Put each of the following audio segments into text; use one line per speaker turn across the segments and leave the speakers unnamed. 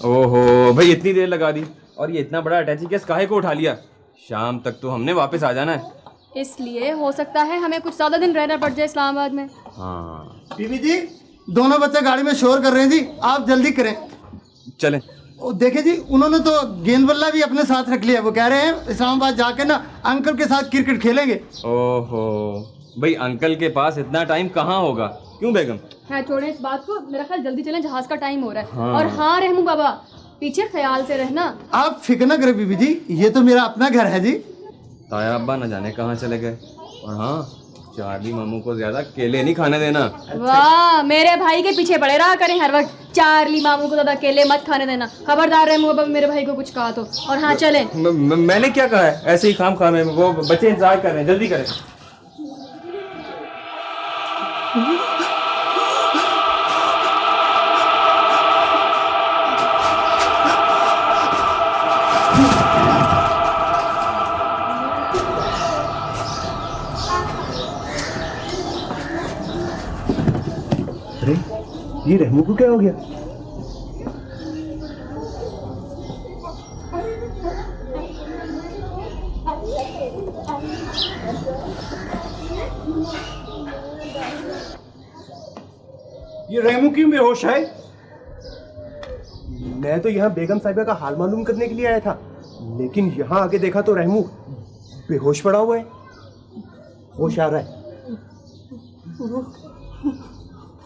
ओहो भाई, इतनी देर लगा दी। और ये इतना बड़ा अटैची केस काहे को उठा लिया? शाम तक तो हमने वापस आ जाना है।
इसलिए हो सकता है हमें कुछ ज़्यादा दिन रहना पड़ जाए इस्लामाबाद में।
हाँ
बीबी जी, दोनों बच्चे गाड़ी में शोर कर रहे हैं जी, आप जल्दी करें।
चलें।
देखे जी, उन्होंने तो गेंद बल्ला भी अपने साथ रख लिया। वो कह रहे हैं इस्लामाबाद जाके ना अंकल के साथ क्रिकेट खेलेंगे।
ओहो भाई, अंकल के पास इतना टाइम कहाँ होगा? क्यों बेगम?
हाँ छोड़ें इस बात को, मेरा ख्याल जल्दी चलें, जहाज का टाइम हो रहा है।
हाँ।
और हाँ रहमू बाबा, पीछे ख्याल से रहना।
आप फिक्र न करें बीबी जी, ये तो मेरा अपना घर है जी।
ताया अब्बा न जाने कहाँ चले गए। और हाँ, चार्ली मामू को ज्यादा केले नहीं खाने देना।
वाह, मेरे भाई के पीछे पड़े रहा करें हर वक्त। चार्ली मामू को ज्यादा केले मत खाने देना, खबरदार रहमू बाबा मेरे भाई को कुछ कहा तो। और हाँ चले।
मैंने क्या कहा है? ऐसे ही खाम खाम है, वो बच्चे इंतजार कर रहे हैं, जल्दी करें।
अरे ये रहमू को क्या हो गया?
ये रहमू क्यों बेहोश है?
मैं तो यहाँ बेगम साहिबा का हाल मालूम करने के लिए आया था, लेकिन यहाँ आके देखा तो रहमू बेहोश पड़ा हुआ है। होश आ रहा है।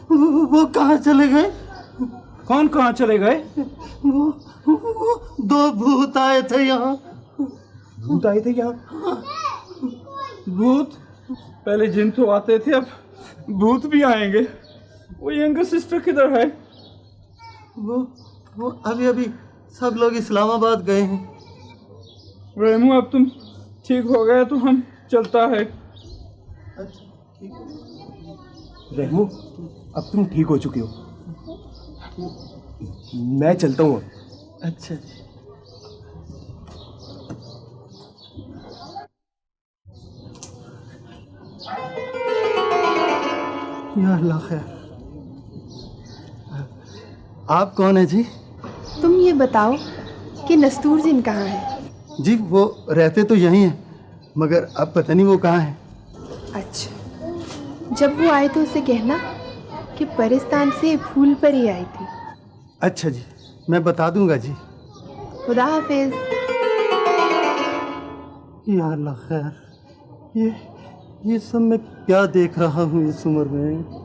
वो कहाँ चले गए?
कौन कहाँ चले गए?
वो दो भूत आए थे यहाँ।
भूत आए थे यहाँ?
भूत? पहले जिन तो आते थे, अब भूत भी आएंगे। वो यंगर सिस्टर किधर है?
वो अभी अभी सब लोग इस्लामाबाद गए हैं।
रेमू, अब तुम ठीक हो गए तो हम चलता है।
रहमू, अब तुम ठीक हो चुके हो, मैं चलता हूँ।
अच्छा जी। या अल्लाह खैर। आप कौन है जी?
तुम ये बताओ कि नस्तूर जिन कहाँ है?
जी वो रहते तो यहीं हैं, मगर अब पता नहीं वो कहाँ है।
अच्छा, जब वो आए तो उसे कहना कि परिस्तान से फूल परी आई थी।
अच्छा जी, मैं बता दूंगा जी।
खुदा हाफिज।
या अल्लाह खैर। ये सब मैं क्या देख रहा हूँ इस उम्र में।